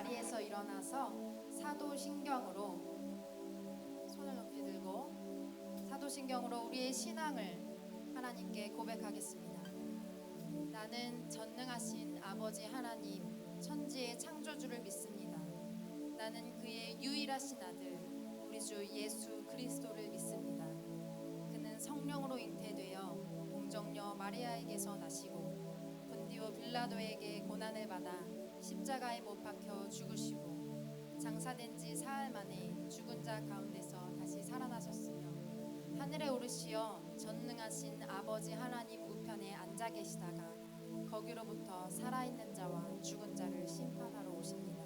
자리에서 일어나서 사도신경으로 손을 높이 들고 사도신경으로 우리의 신앙을 하나님께 고백하겠습니다. 나는 전능하신 아버지 하나님 천지의 창조주를 믿습니다. 나는 그의 유일하신 아들 우리 주 예수 그리스도를 믿습니다. 그는 성령으로 잉태되어 공정녀 마리아에게서 나시고 본디오 빌라도에게 고난을 받아 십자가에 못 박혀 죽으시고 장사된 지 사흘 만에 죽은 자 가운데서 다시 살아나셨으며 하늘에 오르시어 전능하신 아버지 하나님 우편에 앉아 계시다가 거기로부터 살아있는 자와 죽은 자를 심판하러 오십니다.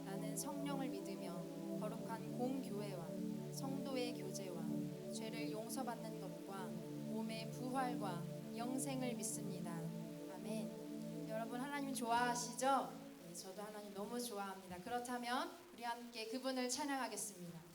나는 성령을 믿으며 거룩한 공교회와 성도의 교제와 죄를 용서받는 것과 몸의 부활과 영생을 믿습니다. 아멘. 여러분 하나님 좋아하시죠? 네, 저도 하나님 너무 좋아합니다. 그렇다면 우리 함께 그분을 찬양하겠습니다.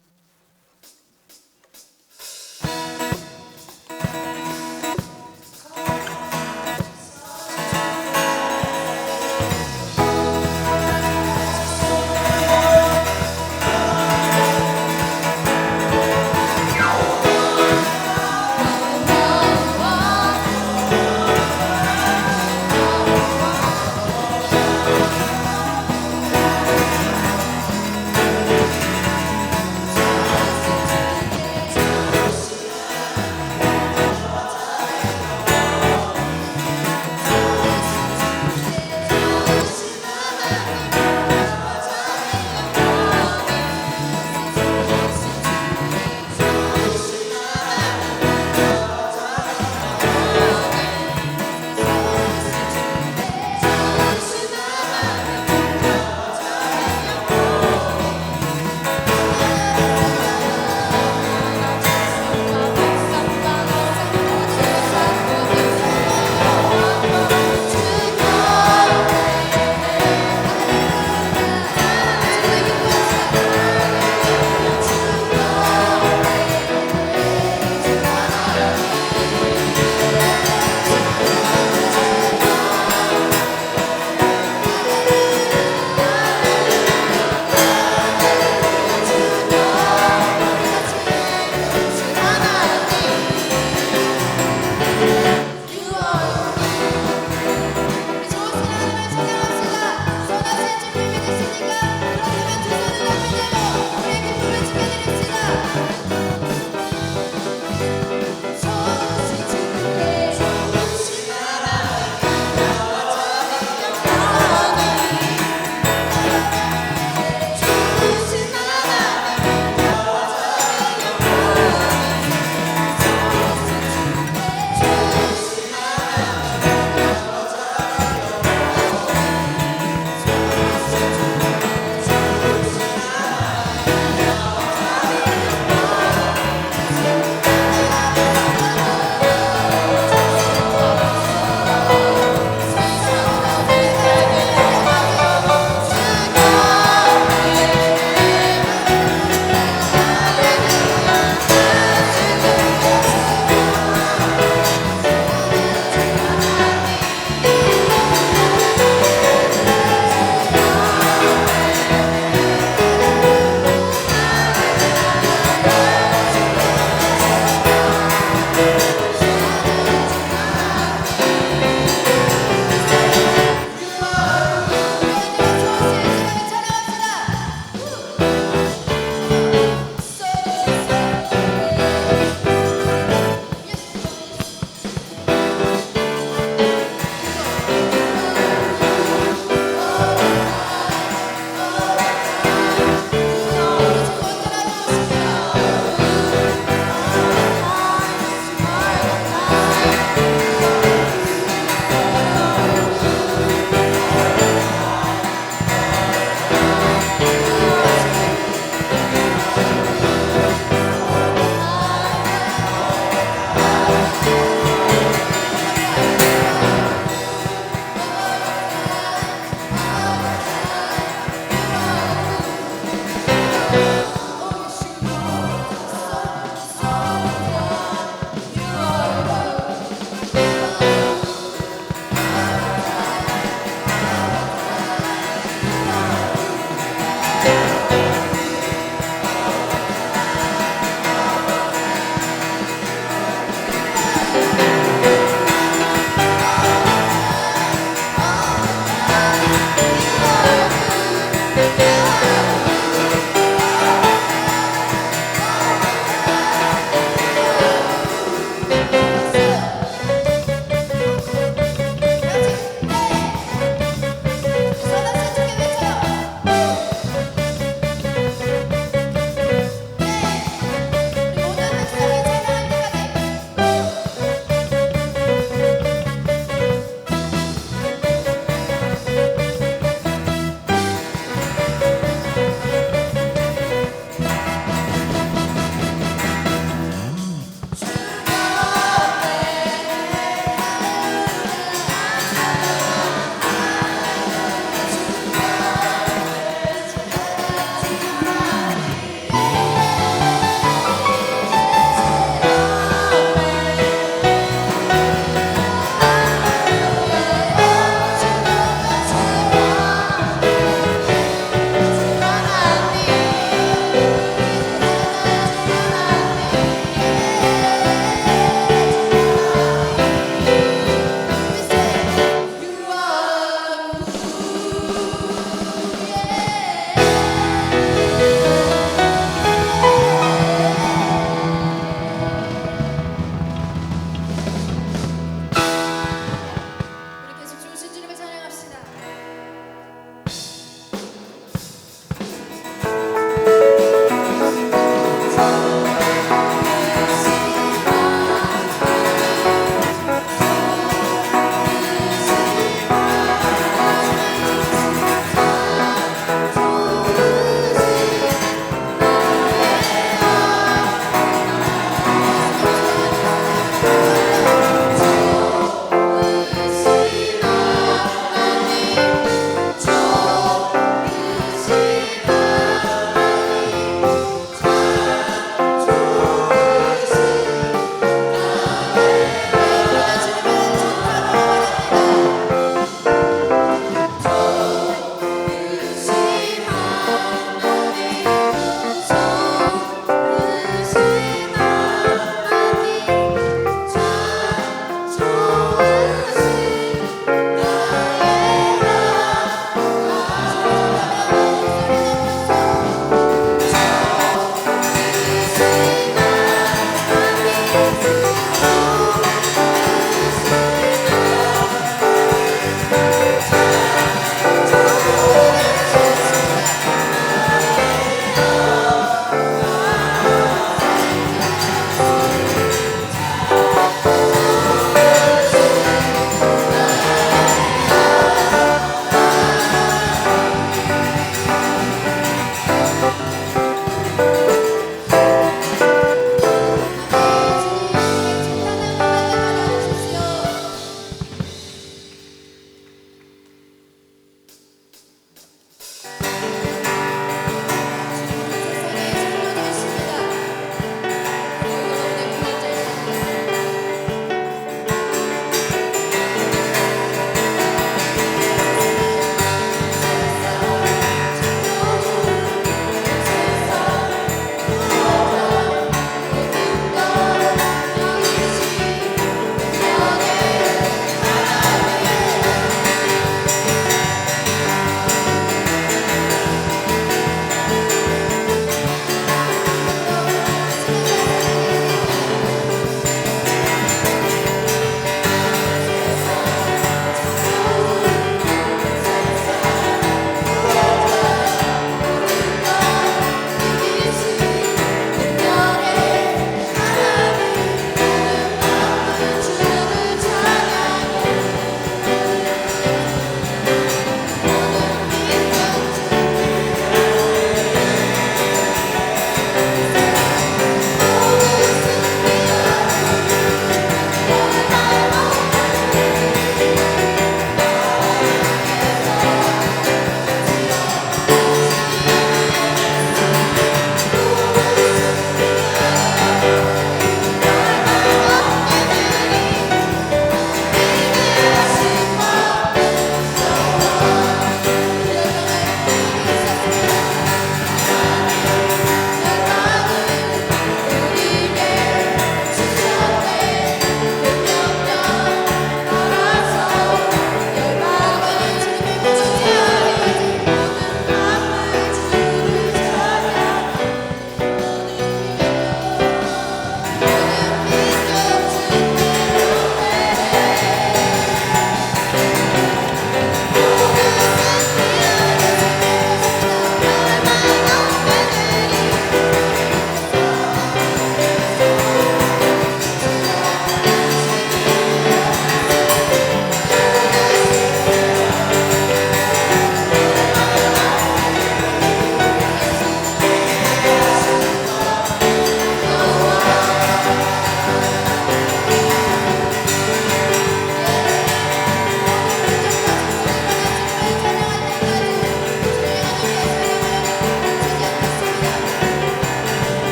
주님께 찬양합니다.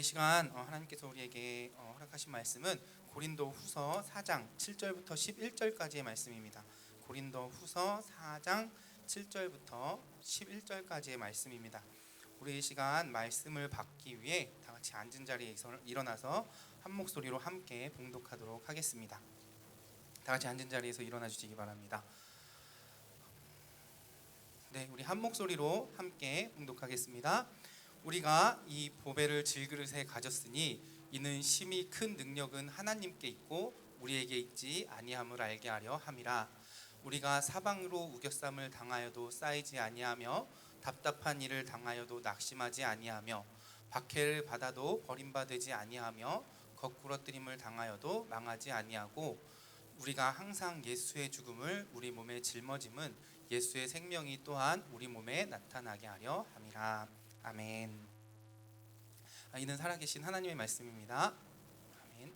시간 하나님께서 우리에게 허락하신 말씀은 고린도 후서 4장 7절부터 11절까지의 말씀입니다. 고린도 후서 4장 7절부터 11절까지의 말씀입니다. 우리 이 시간 말씀을 받기 위해 다 같이 앉은 자리에서 일어나서 한 목소리로 함께 봉독하도록 하겠습니다. 다 같이 앉은 자리에서 일어나 주시기 바랍니다. 네, 우리 한 목소리로 함께 봉독하겠습니다. 우리가 이 보배를 질그릇에 가졌으니 이는 심히 큰 능력은 하나님께 있고 우리에게 있지 아니함을 알게 하려 함이라. 우리가 사방으로 우겨쌈을 당하여도 쌓이지 아니하며 답답한 일을 당하여도 낙심하지 아니하며 박해를 받아도 버림받지 아니하며 거꾸러뜨림을 당하여도 망하지 아니하고 우리가 항상 예수의 죽음을 우리 몸에 짊어짐은 예수의 생명이 또한 우리 몸에 나타나게 하려 함이라. 아멘. 이는 살아계신 하나님의 말씀입니다. 아멘.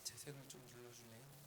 재생을 좀 눌러주네요.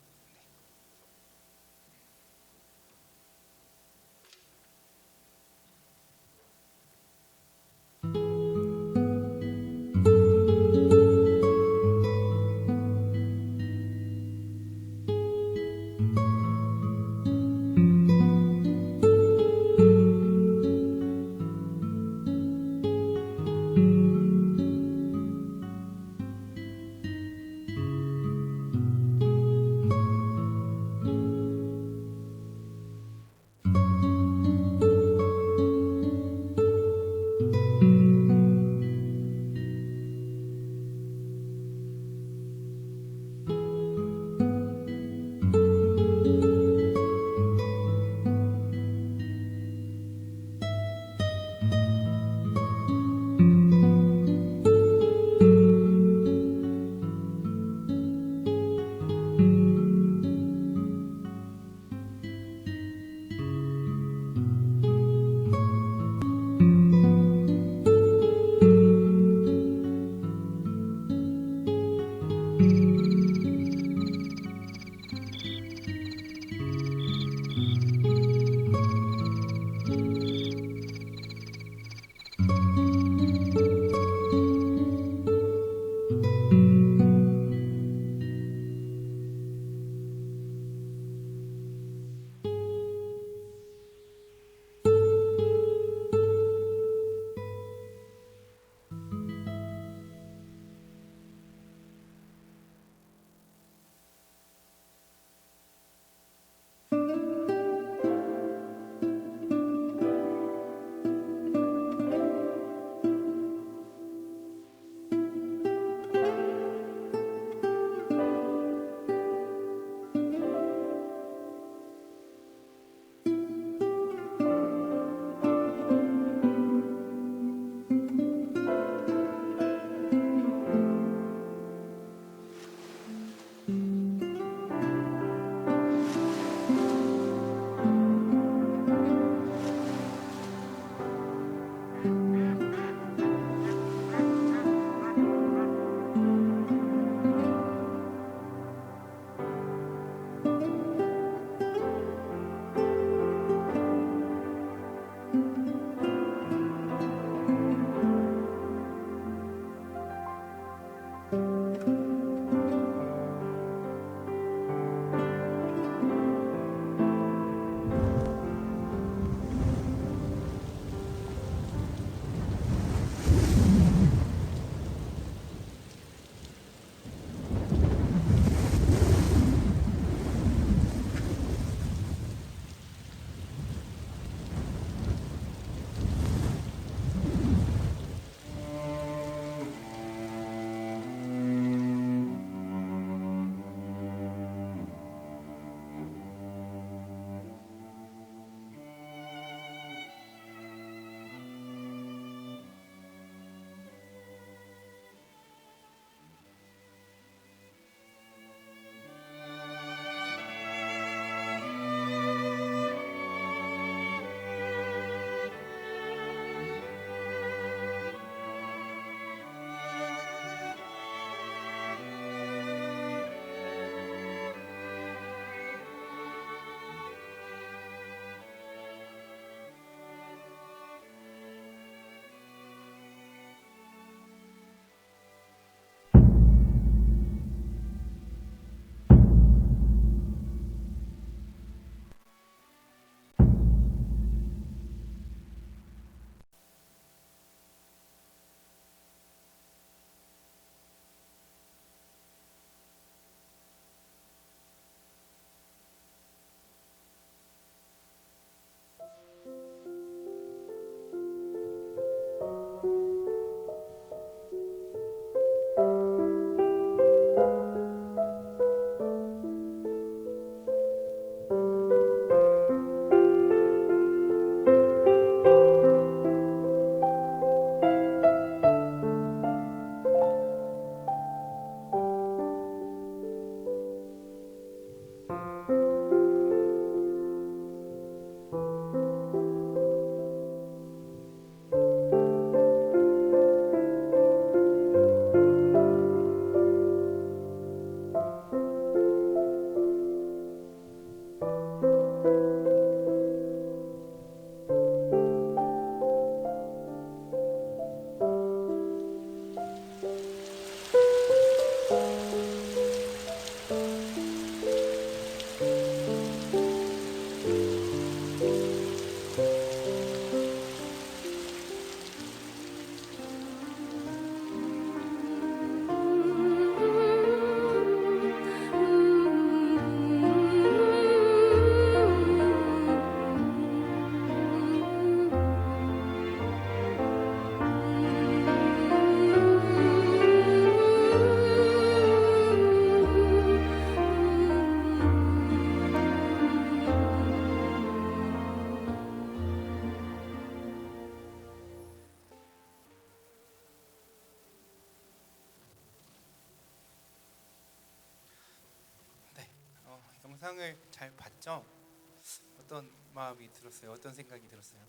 영상을 잘 봤죠? 어떤 마음이 들었어요? 어떤 생각이 들었어요?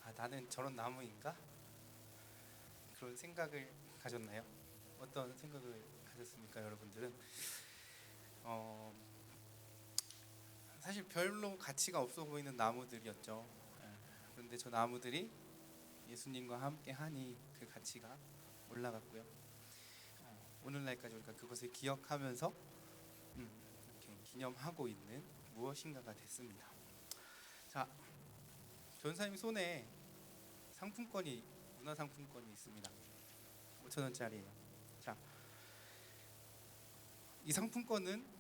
아, 나는 저런 나무인가? 그런 생각을 가졌나요? 어떤 생각을 가졌습니까, 여러분들은? 사실 별로 가치가 없어 보이는 나무들이었죠. 예. 그런데 저 나무들이 예수님과 함께 하니 그 가치가 올라갔고요. 오늘날까지 우리가 그것을 기억하면서 이렇게 기념하고 있는 무엇인가가 됐습니다. 자, 전사님 손에 문화상품권이 있습니다. 5,000원짜리예요. 자, 이 상품권은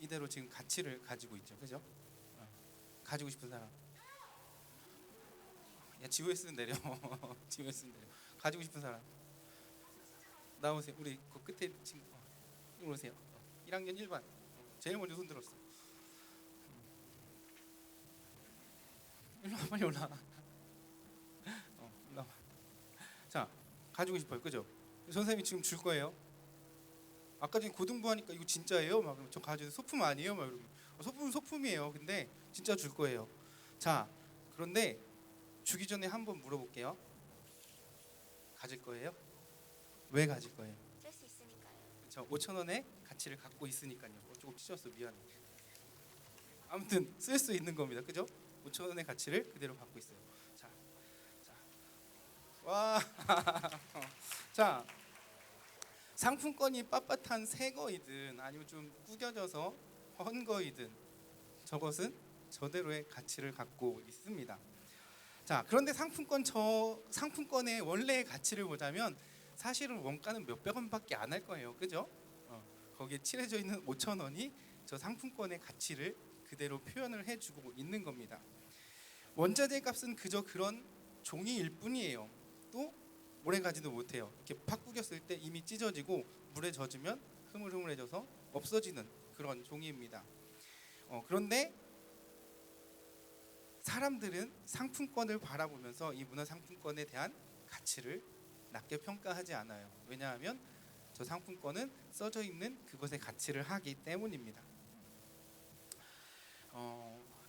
이대로 지금 가치를 가지고 있죠, 그죠? 가지고 싶은 사람. 야, 지오에스는 내려. 지오에스는 내려. 가지고 싶은 사람. 나오세요. 우리 그 끝에 지금 이리 오세요. 1학년 1반. 제일 먼저 손 들었어. 일로 와, 빨리 올라와. 올라와. 자, 가지고 싶어요, 그죠? 선생님이 지금 줄 거예요. 아까 전에 고등부하니까 이거 진짜예요? 막 저 가지고 소품 아니에요? 막 이러면 소품은 소품이에요. 근데 진짜 줄 거예요. 자, 그런데 주기 전에 한번 물어볼게요. 가질 거예요? 왜 가질 거예요? 쓸 수 있으니까요. 저 5,000원의 가치를 갖고 있으니까요. 조금 찢었어, 미안해. 아무튼 쓸 수 있는 겁니다, 그죠? 5,000원의 가치를 그대로 갖고 있어요. 자, 와, 자, 상품권이 빳빳한 새 거이든 아니면 좀 구겨져서 헌 거이든 저것은 저대로의 가치를 갖고 있습니다. 자, 그런데 상품권의 원래의 가치를 보자면 사실은 원가는 몇백 원밖에 안 할 거예요, 그죠? 거기에 칠해져 있는 5,000원이 저 상품권의 가치를 그대로 표현을 해주고 있는 겁니다. 원자재 값은 그저 그런 종이일 뿐이에요. 또 오래 가지도 못해요. 이렇게 팍 구겼을 때 이미 찢어지고 물에 젖으면 흐물흐물해져서 없어지는 그런 종이입니다. 그런데 사람들은 상품권을 바라보면서 이 문화상품권에 대한 가치를 낮게 평가하지 않아요. 왜냐하면 저 상품권은 써져 있는 그것의 가치를 하기 때문입니다.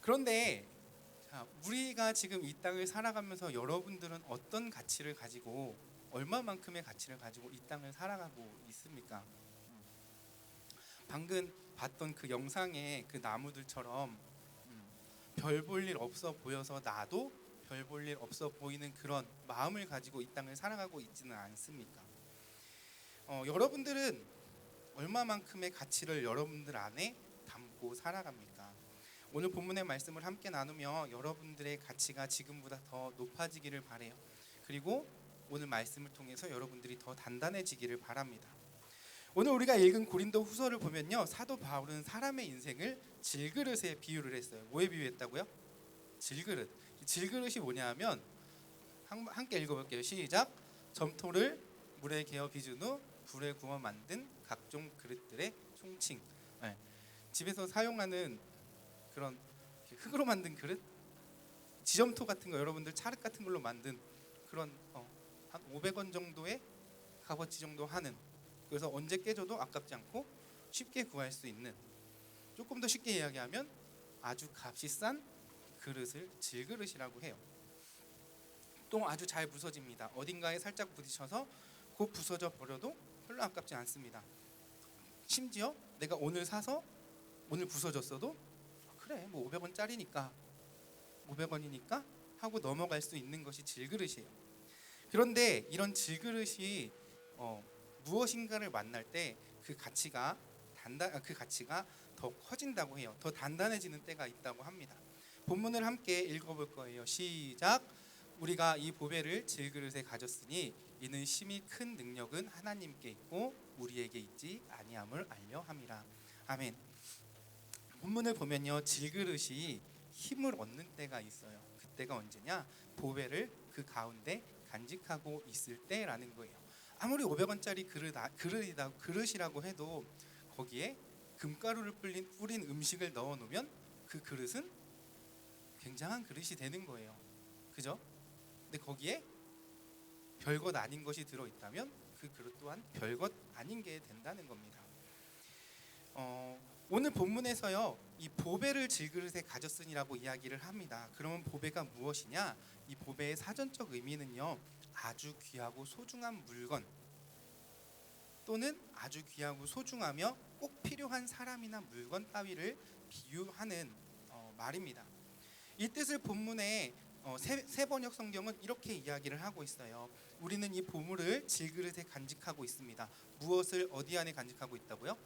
그런데 자, 우리가 지금 이 땅을 살아가면서 여러분들은 어떤 가치를 가지고 얼마만큼의 가치를 가지고 이 땅을 살아가고 있습니까? 방금 봤던 그 영상의 그 나무들처럼 별 볼 일 없어 보여서 나도 별 볼 일 없어 보이는 그런 마음을 가지고 이 땅을 살아가고 있지는 않습니까? 여러분들은 얼마만큼의 가치를 여러분들 안에 담고 살아갑니까? 오늘 본문의 말씀을 함께 나누며 여러분들의 가치가 지금보다 더 높아지기를 바라요. 그리고 오늘 말씀을 통해서 여러분들이 더 단단해지기를 바랍니다. 오늘 우리가 읽은 고린도 후서를 보면요, 사도 바울은 사람의 인생을 질그릇에 비유를 했어요. 뭐에 비유했다고요? 질그릇. 질그릇이 뭐냐면 함께 읽어볼게요. 시작. 점토를 물에 개어 빚은 후 불에 구워 만든 각종 그릇들의 총칭. 네. 집에서 사용하는 그런 흙으로 만든 그릇, 지점토 같은 거, 여러분들 찰흙 같은 걸로 만든 그런 한 500원 정도의 값어치 정도 하는, 그래서 언제 깨져도 아깝지 않고 쉽게 구할 수 있는, 조금 더 쉽게 이야기하면 아주 값이 싼 그릇을 질그릇이라고 해요. 또 아주 잘 부서집니다. 어딘가에 살짝 부딪혀서 곧 부서져 버려도 별로 아깝지 않습니다. 심지어 내가 오늘 사서 오늘 부서졌어도 그래, 뭐 500원짜리니까 500원이니까 하고 넘어갈 수 있는 것이 질그릇이에요. 그런데 이런 질그릇이 무엇인가를 만날 때 그 가치가 더 커진다고 해요. 더 단단해지는 때가 있다고 합니다. 본문을 함께 읽어볼 거예요. 시작. 우리가 이 보배를 질그릇에 가졌으니 이는 심히 큰 능력은 하나님께 있고 우리에게 있지 아니함을 알려 함이라. 아멘. 본문을 보면요, 질그릇이 힘을 얻는 때가 있어요. 그때가 언제냐? 보배를 그 가운데 간직하고 있을 때라는 거예요. 아무리 500원짜리 그릇이라고 해도 거기에 금가루를 뿌린 음식을 넣어 놓으면 그 그릇은 굉장한 그릇이 되는 거예요. 그죠? 근데 거기에 별것 아닌 것이 들어 있다면 그 그릇 또한 별것 아닌 게 된다는 겁니다. 오늘 본문에서요, 이 보배를 질그릇에 가졌으니라고 이야기를 합니다. 그러면 보배가 무엇이냐? 이 보배의 사전적 의미는요, 아주 귀하고 소중한 물건 또는 아주 귀하고 소중하며 꼭 필요한 사람이나 물건 따위를 비유하는 말입니다. 이 뜻을 본문에 새 번역 성경은 이렇게 이야기를 하고 있어요. 우리는 이 보물을 질그릇에 간직하고 있습니다. 무엇을 어디 안에 간직하고 있다고요?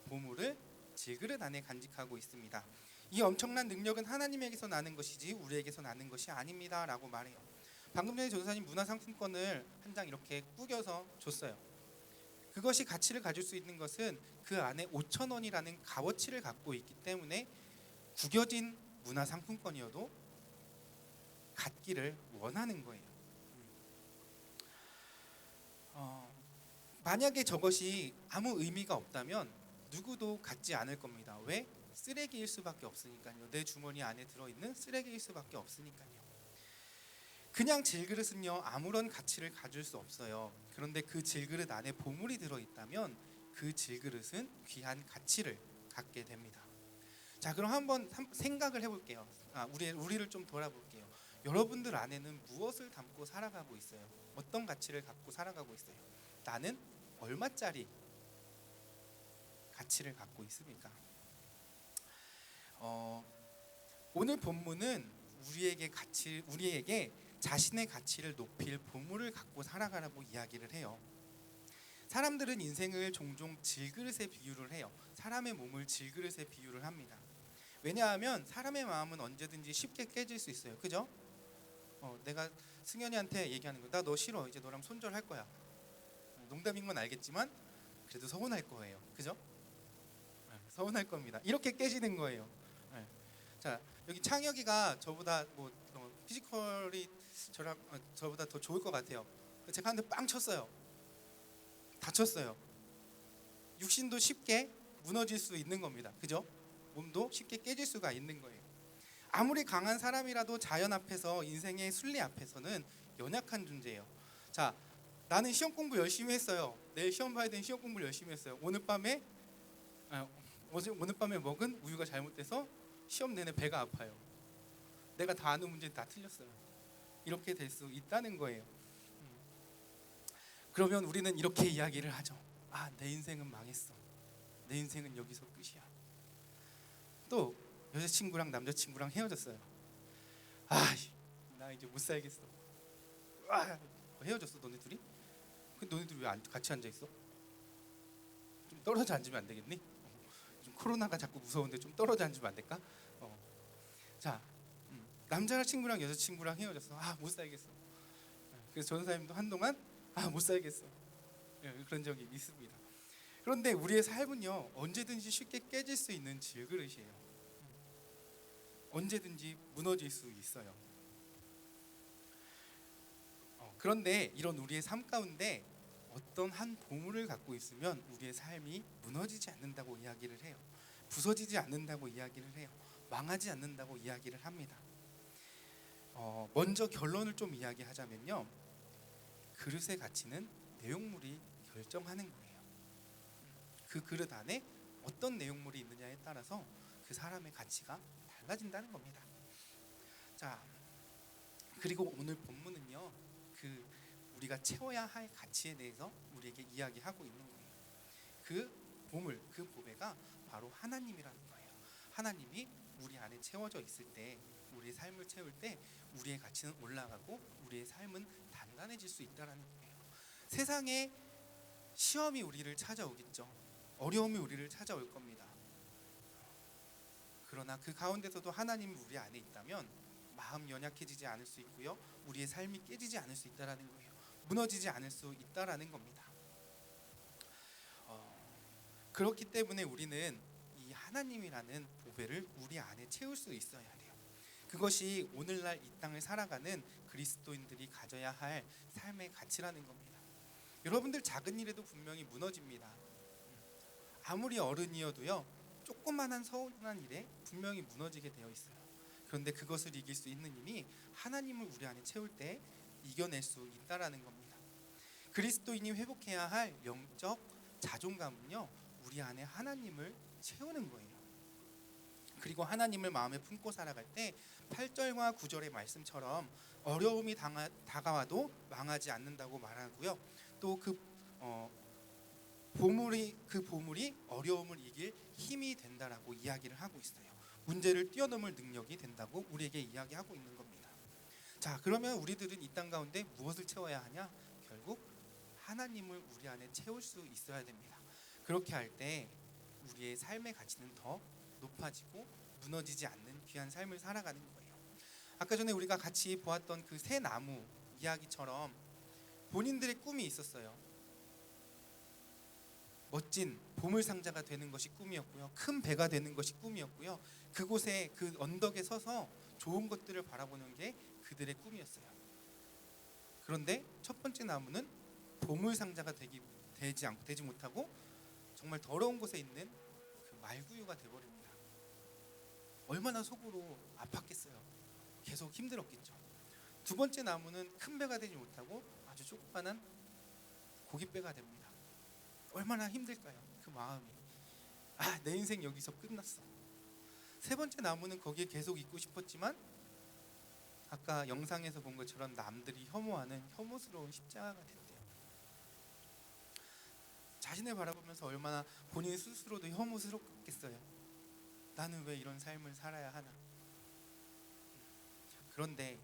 보물을 질그릇 안에 간직하고 있습니다. 이 엄청난 능력은 하나님에게서 나는 것이지 우리에게서 나는 것이 아닙니다 라고 말해요. 방금 전에 전도사님 문화상품권을 한 장 이렇게 구겨서 줬어요. 그것이 가치를 가질 수 있는 것은 그 안에 5,000원이라는 값어치를 갖고 있기 때문에 구겨진 문화상품권이어도 갖기를 원하는 거예요. 만약에 저것이 아무 의미가 없다면 누구도 갖지 않을 겁니다. 왜? 쓰레기일 수밖에 없으니까요. 내 주머니 안에 들어있는 쓰레기일 수밖에 없으니까요. 그냥 질그릇은요, 아무런 가치를 가질 수 없어요. 그런데 그 질그릇 안에 보물이 들어있다면 그 질그릇은 귀한 가치를 갖게 됩니다. 자, 그럼 한번 생각을 해볼게요. 우리를 좀 돌아볼게요. 여러분들 안에는 무엇을 담고 살아가고 있어요? 어떤 가치를 갖고 살아가고 있어요? 나는 얼마짜리 가치를 갖고 있습니까? 오늘 본문은 우리에게 자신의 가치를 높일 보물을 갖고 살아가라고 이야기를 해요. 사람들은 인생을 종종 질그릇에 비유를 해요. 사람의 몸을 질그릇에 비유를 합니다. 왜냐하면 사람의 마음은 언제든지 쉽게 깨질 수 있어요. 그죠? 내가 승현이한테 얘기하는 거, 나 너 싫어. 이제 너랑 손절할 거야. 농담인 건 알겠지만 그래도 서운할 거예요. 그죠? 서운할 겁니다. 이렇게 깨지는 거예요. 자, 여기 창혁이가 저보다 피지컬이 저보다 더 좋을 것 같아요. 제가 한 대 빵 쳤어요. 다쳤어요. 육신도 쉽게 무너질 수 있는 겁니다. 그죠? 몸도 쉽게 깨질 수가 있는 거예요. 아무리 강한 사람이라도 자연 앞에서, 인생의 순리 앞에서는 연약한 존재예요. 자, 나는 시험 공부 열심히 했어요. 내일 시험 봐야 되는 시험 공부를 열심히 했어요. 오늘 밤에 먹은 우유가 잘못돼서 시험 내내 배가 아파요. 내가 다 아는 문제는 다 틀렸어요. 이렇게 될 수 있다는 거예요. 그러면 우리는 이렇게 이야기를 하죠. 내 인생은 망했어. 내 인생은 여기서 끝이야. 또 여자친구랑 남자친구랑 헤어졌어요. 나 이제 못 살겠어. 헤어졌어 너네 둘이? 너네 둘이 왜 같이 앉아 있어? 좀 떨어져 앉으면 안 되겠니? 좀 코로나가 자꾸 무서운데 좀 떨어져 앉으면 안 될까? 자, 남자친구랑 여자친구랑 헤어졌어. 못 살겠어. 그래서 전사님도 한동안 못 살겠어. 그런 적이 있습니다. 그런데 우리의 삶은요, 언제든지 쉽게 깨질 수 있는 질그릇이에요. 언제든지 무너질 수 있어요. 그런데 이런 우리의 삶 가운데 어떤 한 보물을 갖고 있으면 우리의 삶이 무너지지 않는다고 이야기를 해요. 부서지지 않는다고 이야기를 해요. 망하지 않는다고 이야기를 합니다. 먼저 결론을 좀 이야기하자면요, 그릇의 가치는 내용물이 결정하는 거예요. 그 그릇 안에 어떤 내용물이 있느냐에 따라서 그 사람의 가치가 달라진다는 겁니다. 자, 그리고 오늘 본문은요, 우리가 채워야 할 가치에 대해서 우리에게 이야기하고 있는 거예요. 그 보물, 그 보배가 바로 하나님이라는 거예요. 하나님이 우리 안에 채워져 있을 때, 우리의 삶을 채울 때 우리의 가치는 올라가고 우리의 삶은 단단해질 수 있다는 거예요. 세상에 시험이 우리를 찾아오겠죠. 어려움이 우리를 찾아올 겁니다. 그러나 그 가운데서도 하나님이 우리 안에 있다면 마음 연약해지지 않을 수 있고요, 우리의 삶이 깨지지 않을 수 있다는 거예요. 무너지지 않을 수 있다는 겁니다. 그렇기 때문에 우리는 이 하나님이라는 보배를 우리 안에 채울 수 있어야 돼요. 그것이 오늘날 이 땅을 살아가는 그리스도인들이 가져야 할 삶의 가치라는 겁니다. 여러분들 작은 일에도 분명히 무너집니다. 아무리 어른이어도요, 조그만한 서운한 일에 분명히 무너지게 되어 있어요. 그런데 그것을 이길 수 있는 힘이 하나님을 우리 안에 채울 때 이겨낼 수 있다라는 겁니다. 그리스도인이 회복해야 할 영적 자존감은요, 우리 안에 하나님을 채우는 거예요. 그리고 하나님을 마음에 품고 살아갈 때 8절과 9절의 말씀처럼 어려움이 다가와도 망하지 않는다고 말하고요. 또 그 보물이 어려움을 이길 힘이 된다라고 이야기를 하고 있어요. 문제를 뛰어넘을 능력이 된다고 우리에게 이야기하고 있는 겁니다. 자, 그러면 우리들은 이 땅 가운데 무엇을 채워야 하냐? 결국 하나님을 우리 안에 채울 수 있어야 됩니다. 그렇게 할 때 우리의 삶의 가치는 더 높아지고 무너지지 않는 귀한 삶을 살아가는 거예요. 아까 전에 우리가 같이 보았던 그 새 나무 이야기처럼 본인들의 꿈이 있었어요. 멋진 보물 상자가 되는 것이 꿈이었고요. 큰 배가 되는 것이 꿈이었고요. 그곳에 그 언덕에 서서 좋은 것들을 바라보는 게 그들의 꿈이었어요. 그런데 첫 번째 나무는 보물 상자가 되지 못하고 정말 더러운 곳에 있는 그 말구유가 되어버립니다. 얼마나 속으로 아팠겠어요. 계속 힘들었겠죠. 두 번째 나무는 큰 배가 되지 못하고 아주 조그만한 고깃배가 됩니다. 얼마나 힘들까요? 그 마음이. 내 인생 여기서 끝났어. 세 번째 나무는 거기에 계속 있고 싶었지만 아까 영상에서 본 것처럼 남들이 혐오하는 혐오스러운 십자가가 됐대요. 자신을 바라보면서 얼마나 본인 스스로도 혐오스럽겠어요. 나는 왜 이런 삶을 살아야 하나? 그런데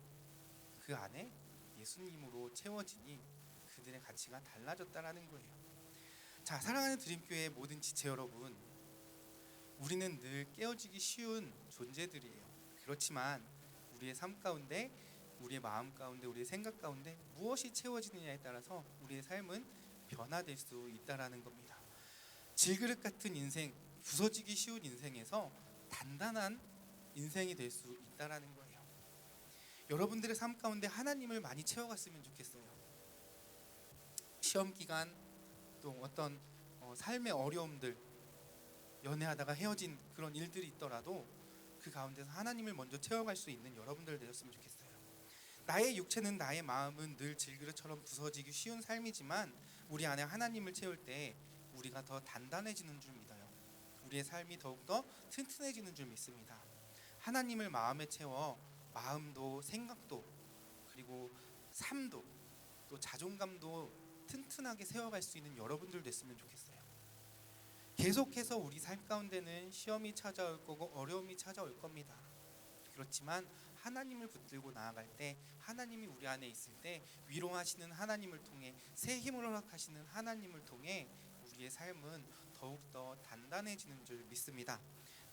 그 안에 예수님으로 채워지니 그들의 가치가 달라졌다라는 거예요. 자, 사랑하는 드림교회의 모든 지체 여러분, 우리는 늘 깨어지기 쉬운 존재들이에요. 그렇지만 우리의 삶 가운데, 우리의 마음 가운데, 우리의 생각 가운데 무엇이 채워지느냐에 따라서 우리의 삶은 변화될 수 있다라는 겁니다. 질그릇 같은 인생, 부서지기 쉬운 인생에서 단단한 인생이 될 수 있다라는 거예요. 여러분들의 삶 가운데 하나님을 많이 채워갔으면 좋겠어요. 시험 기간, 또 어떤 삶의 어려움들, 연애하다가 헤어진 그런 일들이 있더라도 그 가운데서 하나님을 먼저 채워갈 수 있는 여러분들 되었으면 좋겠어요. 나의 육체는, 나의 마음은 늘 질그릇처럼 부서지기 쉬운 삶이지만 우리 안에 하나님을 채울 때 우리가 더 단단해지는 줄 믿어요. 우리의 삶이 더욱더 튼튼해지는 줄 믿습니다. 하나님을 마음에 채워 마음도 생각도 그리고 삶도 또 자존감도 튼튼하게 세워갈 수 있는 여러분들 됐으면 좋겠어요. 계속해서 우리 삶 가운데는 시험이 찾아올 거고 어려움이 찾아올 겁니다. 그렇지만 하나님을 붙들고 나아갈 때, 하나님이 우리 안에 있을 때 위로하시는 하나님을 통해, 새 힘을 허락하시는 하나님을 통해 우리의 삶은 더욱더 단단해지는 줄 믿습니다.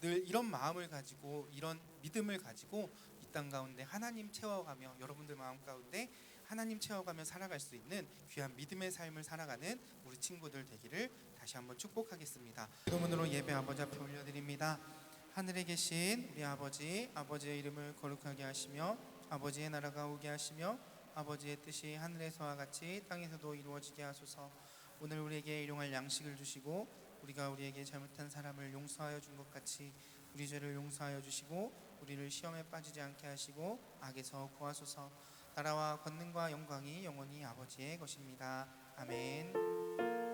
늘 이런 마음을 가지고, 이런 믿음을 가지고 이 땅 가운데 하나님 채워가며, 여러분들 마음 가운데 하나님 채워가며 살아갈 수 있는 귀한 믿음의 삶을 살아가는 우리 친구들 되기를 다시 한번 축복하겠습니다. 기도문으로 예배 아버지 앞에 올려드립니다. 하늘에 계신 우리 아버지, 아버지의 이름을 거룩하게 하시며 아버지의 나라가 오게 하시며 아버지의 뜻이 하늘에서와 같이 땅에서도 이루어지게 하소서. 오늘 우리에게 일용할 양식을 주시고 우리가 우리에게 잘못한 사람을 용서하여 준 것 같이 우리 죄를 용서하여 주시고 우리를 시험에 빠지지 않게 하시고 악에서 구하소서. 나라와 권능과 영광이 영원히 아버지의 것입니다. 아멘.